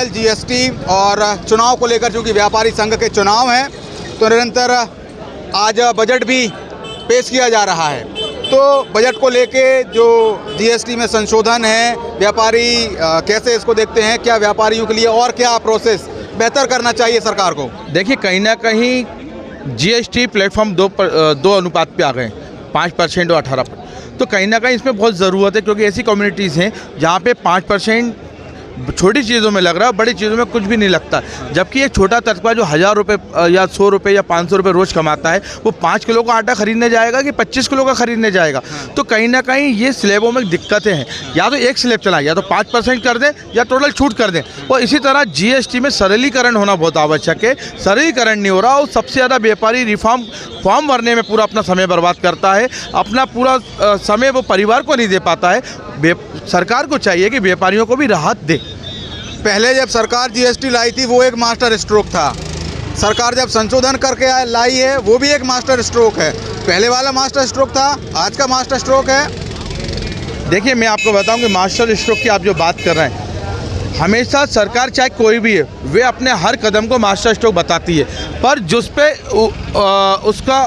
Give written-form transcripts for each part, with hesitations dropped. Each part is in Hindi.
जीएसटी और चुनाव को लेकर, चूँकि व्यापारी संघ के चुनाव हैं तो निरंतर आज बजट भी पेश किया जा रहा है। तो बजट को लेके जो जीएसटी में संशोधन है, व्यापारी कैसे इसको देखते हैं, क्या व्यापारियों के लिए और क्या प्रोसेस बेहतर करना चाहिए सरकार को? देखिए, कहीं ना कहीं जीएसटी प्लेटफॉर्म दो अनुपात पे आ गए, 5% और 18%। तो कहीं ना कहीं इसमें बहुत ज़रूरत है, क्योंकि ऐसी कम्युनिटीज़ हैं जहाँ पे 5% छोटी चीज़ों में लग रहा है, बड़ी चीज़ों में कुछ भी नहीं लगता। जबकि एक छोटा तबका जो 1000 रुपये या 100 रुपये या 500 रुपये रोज़ कमाता है, वो 5 किलो का आटा खरीदने जाएगा कि 25 किलो का खरीदने जाएगा। तो कहीं ना कहीं ये स्लैबों में दिक्कतें हैं। या तो एक स्लैब चलाएं, या तो 5% कर दें, या टोटल छूट कर दें। और इसी तरह जीएसटी में सरलीकरण होना बहुत आवश्यक है। सरलीकरण नहीं हो रहा, और सबसे ज़्यादा व्यापारी फॉर्म भरने में पूरा अपना समय बर्बाद करता है, अपना पूरा समय वो परिवार को नहीं दे पाता है। सरकार को चाहिए कि व्यापारियों को भी राहत दे। पहले जब सरकार जीएसटी लाई थी वो एक मास्टर स्ट्रोक था, सरकार जब संशोधन करके लाई है वो भी एक मास्टर स्ट्रोक है। पहले वाला मास्टर स्ट्रोक था, आज का मास्टर स्ट्रोक है। देखिए, मैं आपको बताऊं कि मास्टर स्ट्रोक की आप जो बात कर रहे हैं, हमेशा सरकार चाहे कोई भी है, वे अपने हर कदम को मास्टर स्ट्रोक बताती है, पर जिस पे उसका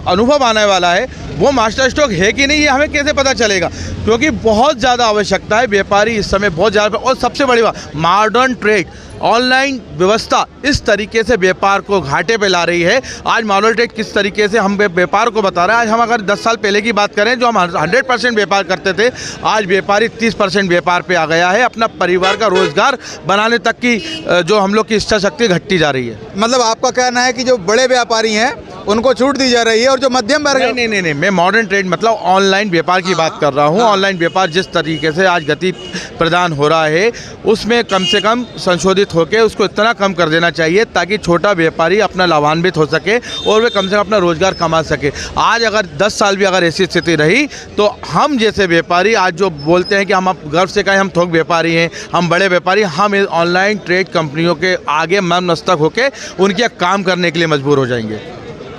अनुभव आने वाला है वो मास्टर स्ट्रोक है कि नहीं, ये हमें कैसे पता चलेगा? क्योंकि बहुत ज़्यादा आवश्यकता है, व्यापारी इस समय बहुत ज़्यादा। और सबसे बड़ी बात, मॉडर्न ट्रेड, ऑनलाइन व्यवस्था इस तरीके से व्यापार को घाटे पे ला रही है। आज मॉडर्न ट्रेड किस तरीके से हम व्यापार को बता रहा है। आज हम अगर 10 साल पहले की बात करें, जो हम 100% व्यापार करते थे, आज व्यापारी 30% व्यापार पे आ गया है। अपना परिवार का रोजगार बनाने तक की जो हम लोग की इच्छा शक्ति घटती जा रही है। मतलब आपका कहना है कि जो बड़े व्यापारी हैं उनको छूट दी जा रही है, और जो मध्यम वर्ग, नहीं, मैं मॉडर्न ट्रेड मतलब ऑनलाइन व्यापार की बात कर रहा हूँ। ऑनलाइन व्यापार जिस तरीके से आज गति प्रदान हो रहा है, उसमें कम से कम संशोधित होकर उसको इतना कम कर देना चाहिए ताकि छोटा व्यापारी अपना लाभान्वित हो सके और वे कम से कम अपना रोजगार कमा सके। आज अगर 10 साल भी अगर ऐसी स्थिति रही, तो हम जैसे व्यापारी आज जो बोलते हैं कि हम गर्व से कहें हम थोक व्यापारी हैं, हम बड़े व्यापारी, हम ऑनलाइन ट्रेड कंपनियों के आगे नतमस्तक होकर उनके काम करने के लिए मजबूर हो जाएंगे।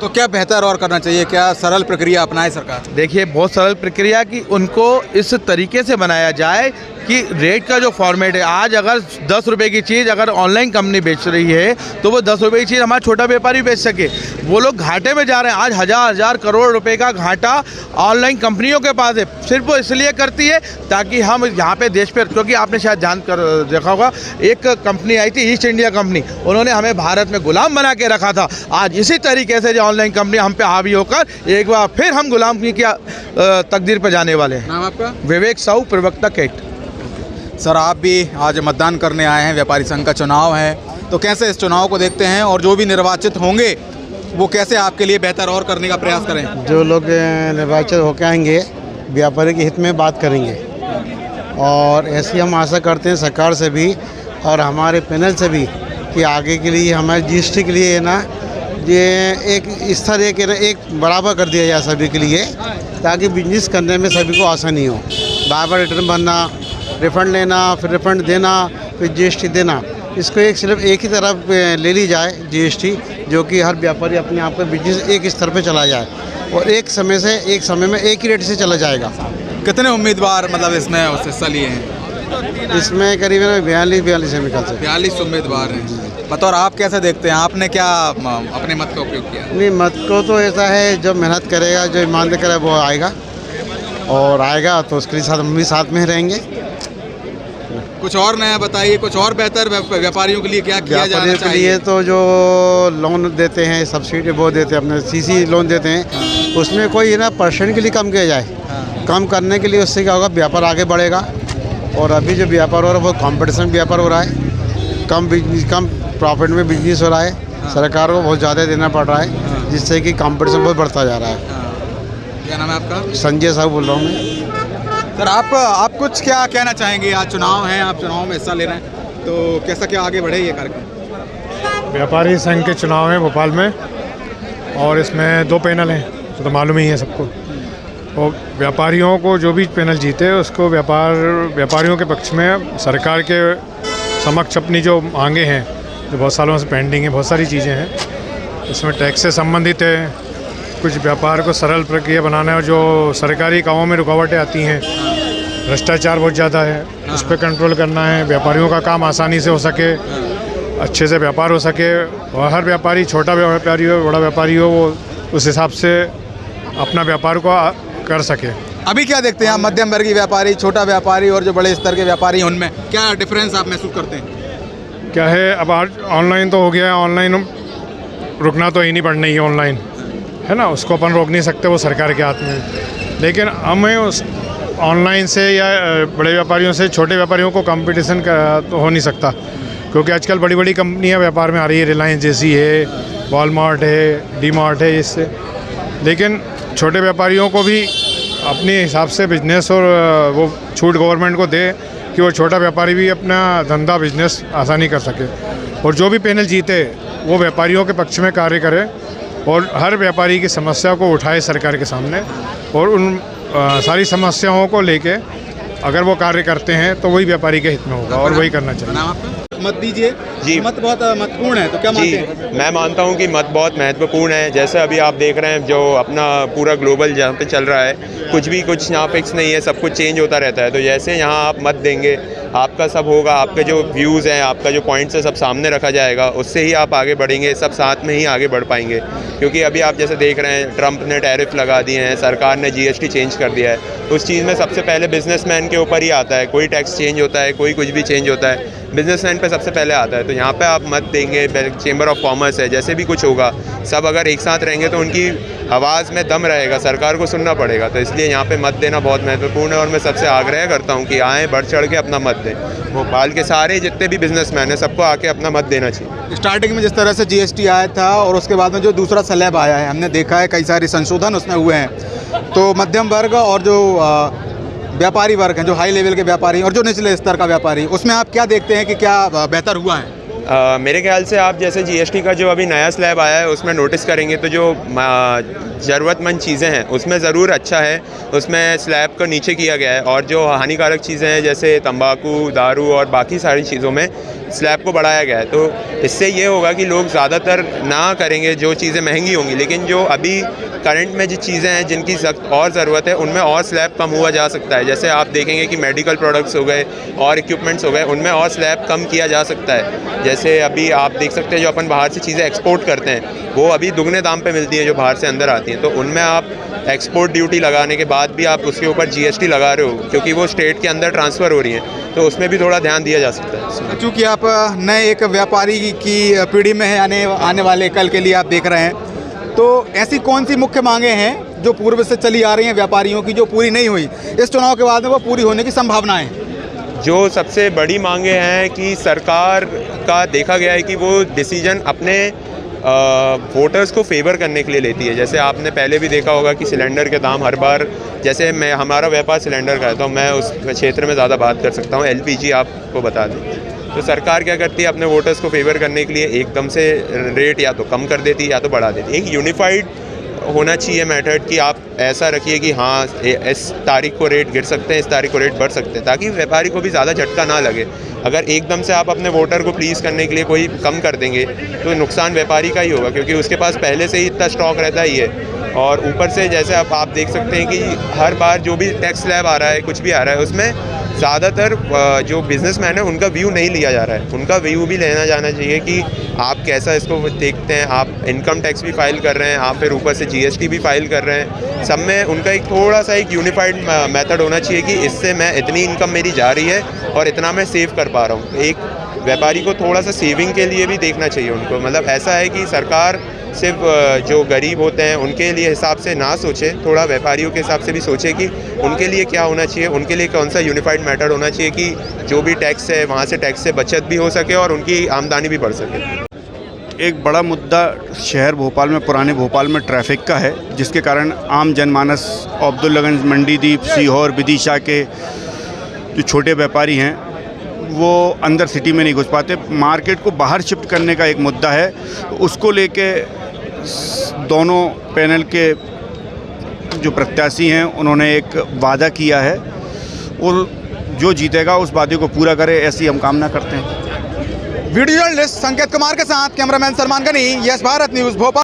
तो क्या बेहतर और करना चाहिए? क्या सरल प्रक्रिया अपनाए सरकार? देखिए, बहुत सरल प्रक्रिया कि उनको इस तरीके से बनाया जाए कि रेट का जो फॉर्मेट है, आज अगर 10 रुपये की चीज़ अगर ऑनलाइन कंपनी बेच रही है, तो वो 10 रुपये की चीज़ हमारा छोटा व्यापारी बेच सके। वो लोग घाटे में जा रहे हैं। आज हज़ार करोड़ रुपए का घाटा ऑनलाइन कंपनियों के पास है। सिर्फ वो इसलिए करती है ताकि हम यहाँ पे देश पर, क्योंकि आपने शायद जान कर देखा होगा, एक कंपनी आई थी ईस्ट इंडिया कंपनी, उन्होंने हमें भारत में गुलाम बना के रखा था। आज इसी तरीके से जो ऑनलाइन कंपनी हम पे हावी होकर एक बार फिर हम गुलामी की तकदीर पर जाने वाले हैं। नाम आपका? विवेक साहू, प्रवक्ता कैट। सर, आप भी आज मतदान करने आए हैं, व्यापारी संघ का चुनाव है, तो कैसे इस चुनाव को देखते हैं, और जो भी निर्वाचित होंगे वो कैसे आपके लिए बेहतर और करने का प्रयास करें? जो लोग निर्वाचित होकर आएंगे व्यापारी के हित में बात करेंगे, और ऐसी हम आशा करते हैं सरकार से भी और हमारे पैनल से भी कि आगे के लिए हमारे जीएसटी के लिए ना ये एक स्तर एक बराबर कर दिया जाए सभी के लिए, ताकि बिजनेस करने में सभी को आसानी हो। बार-बार रिटर्न भरना, रिफ़ंड लेना, फिर रिफ़ंड देना, फिर जीएसटी देना, इसको सिर्फ एक ही तरफ ले ली जाए जीएसटी, जो कि हर व्यापारी अपने आप का बिजनेस एक स्तर पे चला जाए और एक समय में एक ही रेट से चला जाएगा। कितने उम्मीदवार मतलब इसमें हिस्सा लिए हैं? इसमें करीबन 42 निकल से 42 उम्मीदवार हैं। बतौर आप कैसे देखते हैं, आपने क्या अपने मत का उपयोग किया? नहीं, मत को तो ऐसा है, जो मेहनत करेगा, जो ईमानदारी करेगा वो आएगा, और आएगा तो उसके लिए हम भी साथ में रहेंगे। कुछ और नया बताइए, कुछ और बेहतर व्यापारियों के लिए क्या किया जाना चाहिए? के लिए तो जो लोन देते हैं, सब्सिडी वो देते हैं, अपने सीसी लोन देते हैं, उसमें कोई ना परसेंट के लिए कम किया जाए। कम करने के लिए उससे क्या होगा, व्यापार आगे बढ़ेगा। और अभी जो व्यापार हो रहा है वो कॉम्पिटिशन व्यापार हो रहा है, कम प्रॉफिट में बिजनेस हो रहा है। सरकार को बहुत ज़्यादा देना पड़ रहा है, जिससे कि कॉम्पिटिशन बहुत बढ़ता जा रहा है। क्या नाम है आपका? संजय साहू बोल रहा हूँ मैं। सर, आप कुछ क्या कहना चाहेंगे? आज चुनाव है, आप चुनाव में हिस्सा ले रहे हैं, तो कैसा क्या आगे बढ़े ये कार्यक्रम? व्यापारी संघ के चुनाव हैं भोपाल में, और इसमें 2 पैनल हैं, तो मालूम ही है सबको। और व्यापारियों को जो भी पैनल जीते उसको व्यापारियों के पक्ष में सरकार के समक्ष अपनी जो मांगे हैं, जो बहुत सालों से पेंडिंग है, बहुत सारी चीज़ें हैं। इसमें टैक्स से संबंधित है, कुछ व्यापार को सरल प्रक्रिया बनाना है, और जो सरकारी कामों में रुकावटें आती हैं भ्रष्टाचार बहुत ज़्यादा है, उस पर कंट्रोल करना है, व्यापारियों का काम आसानी से हो सके, अच्छे से व्यापार हो सके, और हर व्यापारी, छोटा व्यापारी हो बड़ा व्यापारी हो, वो उस हिसाब से अपना व्यापार को कर सके। अभी क्या देखते हैं आप, मध्यम वर्गीय व्यापारी, छोटा व्यापारी और जो बड़े स्तर के व्यापारी हैं, उनमें क्या डिफरेंस आप महसूस करते हैं? क्या है, अब आज ऑनलाइन तो हो गया है, ऑनलाइन रुकना तो ही नहीं पड़ना ही ऑनलाइन है ना, उसको अपन रोक नहीं सकते, वो सरकार के हाथ में। लेकिन हमें उस ऑनलाइन से या बड़े व्यापारियों से छोटे व्यापारियों को कंपटीशन तो हो नहीं सकता, क्योंकि आजकल बड़ी बड़ी कंपनियां व्यापार में आ रही है, रिलायंस जैसी है, वॉलमार्ट है, डी मार्ट है, इससे। लेकिन छोटे व्यापारियों को भी अपने हिसाब से बिजनेस और वो छूट गवर्नमेंट को दे कि वो छोटा व्यापारी भी अपना धंधा बिजनेस आसानी कर सके, और जो भी पैनल जीते वो व्यापारियों के पक्ष में कार्य करे और हर व्यापारी की समस्या को उठाए सरकार के सामने, और उन सारी समस्याओं को लेके अगर वो कार्य करते हैं तो वही व्यापारी के हित में होगा और वही करना चाहिए। नाम आपका? मत दीजिए जी। मत बहुत महत्वपूर्ण है, तो क्या मानते जी, हैं? मैं मानता हूँ कि मत बहुत महत्वपूर्ण है। जैसे अभी आप देख रहे हैं जो अपना पूरा ग्लोबल जहाँ पे चल रहा है, कुछ यहाँ फिक्स नहीं है, सब कुछ चेंज होता रहता है। तो जैसे यहाँ आप मत देंगे, आपका सब होगा, आपके जो व्यूज़ हैं, आपका जो पॉइंट्स है, सब सामने रखा जाएगा, उससे ही आप आगे बढ़ेंगे, सब साथ में ही आगे बढ़ पाएंगे। क्योंकि अभी आप जैसे देख रहे हैं, ट्रंप ने टैरिफ लगा दिए हैं, सरकार ने GST चेंज कर दिया है। उस चीज़ में सबसे पहले बिजनेसमैन के ऊपर ही आता है, कोई टैक्स चेंज होता है, कोई कुछ भी चेंज होता है, बिजनेसमैन पे सबसे पहले आता है। तो यहाँ पे आप मत देंगे, चेंबर ऑफ कॉमर्स है, जैसे भी कुछ होगा, सब अगर एक साथ रहेंगे तो उनकी आवाज़ में दम रहेगा, सरकार को सुनना पड़ेगा। तो इसलिए यहाँ पे मत देना बहुत महत्वपूर्ण है, और मैं सबसे आग्रह करता हूँ कि आएँ, बढ़ चढ़ के अपना मत दें। भोपाल के सारे जितने भी बिजनेसमैन हैं, सबको आके अपना मत देना चाहिए। स्टार्टिंग में जिस तरह से GST आया था और उसके बाद में जो दूसरा स्लैब आया है, हमने देखा है कई सारे संशोधन उसमें हुए हैं। तो मध्यम वर्ग और जो व्यापारी वर्ग हैं, जो हाई लेवल के व्यापारी और जो निचले स्तर का व्यापारी, उसमें आप क्या देखते हैं कि क्या बेहतर हुआ है? मेरे ख्याल से आप जैसे GST का जो अभी नया स्लैब आया है, उसमें नोटिस करेंगे तो जो ज़रूरतमंद चीज़ें हैं उसमें ज़रूर अच्छा है, उसमें स्लैब को नीचे किया गया है। और जो हानिकारक चीज़ें हैं जैसे तंबाकू, दारू और बाकी सारी चीज़ों में स्लैब को बढ़ाया गया है। तो इससे ये होगा कि लोग ज़्यादातर ना करेंगे जो चीज़ें महंगी होंगी, लेकिन जो अभी करंट में जो चीज़ें हैं जिनकी और ज़रूरत है, उनमें और स्लैब कम हुआ जा सकता है। जैसे आप देखेंगे कि मेडिकल प्रोडक्ट्स हो गए और इक्विपमेंट्स हो गए, उनमें और स्लैब कम किया जा सकता है। जैसे अभी आप देख सकते हैं जो अपन बाहर से चीज़ें एक्सपोर्ट करते हैं, वो अभी दुगने दाम पे मिलती हैं जो बाहर से अंदर आती हैं। तो उनमें आप एक्सपोर्ट ड्यूटी लगाने के बाद भी आप उसके ऊपर GST लगा रहे हो, क्योंकि वो स्टेट के अंदर ट्रांसफ़र हो रही हैं, तो उसमें भी थोड़ा ध्यान दिया जा सकता है। क्योंकि आप नए एक व्यापारी की पीढ़ी में है, आने वाले कल के लिए आप देख रहे हैं, तो ऐसी कौन सी मुख्य मांगे हैं जो पूर्व से चली आ रही हैं व्यापारियों की, जो पूरी नहीं हुई, इस चुनाव के बाद में वो पूरी होने की संभावनाएं? जो सबसे बड़ी मांगे हैं कि सरकार का देखा गया है कि वो डिसीजन अपने वोटर्स को फेवर करने के लिए लेती है। जैसे आपने पहले भी देखा होगा कि सिलेंडर के दाम हर बार, जैसे हमारा व्यापार सिलेंडर का है तो मैं उस क्षेत्र में ज़्यादा बात कर सकता हूँ, LPG आपको बता दें। तो सरकार क्या करती है, अपने वोटर्स को फेवर करने के लिए एकदम से रेट या तो कम कर देती है या तो बढ़ा देती है। एक यूनिफाइड होना चाहिए मेथड कि आप ऐसा रखिए कि हाँ इस तारीख को रेट गिर सकते हैं, इस तारीख को रेट बढ़ सकते हैं, ताकि व्यापारी को भी ज़्यादा झटका ना लगे। अगर एकदम से आप अपने वोटर को प्लीज़ करने के लिए कोई कम कर देंगे तो नुकसान व्यापारी का ही होगा, क्योंकि उसके पास पहले से ही इतना स्टॉक रहता ही है। और ऊपर से जैसे आप देख सकते हैं कि हर बार जो भी टैक्स स्लैब आ रहा है, कुछ भी आ रहा है, उसमें ज़्यादातर जो बिजनेसमैन है उनका व्यू नहीं लिया जा रहा है। उनका व्यू भी लेना जाना चाहिए कि आप कैसा इसको देखते हैं। आप इनकम टैक्स भी फाइल कर रहे हैं, आप फिर ऊपर से GST भी फाइल कर रहे हैं, सब में उनका एक थोड़ा सा एक यूनिफाइड मेथड होना चाहिए कि इससे मैं इतनी इनकम मेरी जा रही है और इतना मैं सेव कर पा रहा हूँ। एक व्यापारी को थोड़ा सा सेविंग के लिए भी देखना चाहिए उनको। मतलब ऐसा है कि सरकार सिर्फ जो गरीब होते हैं उनके लिए हिसाब से ना सोचे, थोड़ा व्यापारियों के हिसाब से भी सोचे कि उनके लिए क्या होना चाहिए, उनके लिए कौन सा यूनिफाइड मेथड होना चाहिए कि जो भी टैक्स है वहाँ से टैक्स से बचत भी हो सके और उनकी आमदनी भी बढ़ सके। एक बड़ा मुद्दा शहर भोपाल में, पुराने भोपाल में ट्रैफिक का है, जिसके कारण आम जनमानस अब्दुल्लागंज, मंडीदीप, सीहोर, विदिशा के जो छोटे व्यापारी हैं वो अंदर सिटी में नहीं घुस पाते। मार्केट को बाहर शिफ्ट करने का एक मुद्दा है, उसको लेके दोनों पैनल के जो प्रत्याशी हैं उन्होंने एक वादा किया है और जो जीतेगा उस वादे को पूरा करे, ऐसी हम कामना करते हैं। वीडियो जर्नलिस्ट संकेत कुमार के साथ cameraman Salman Gani, yes Bharat news Bhopal.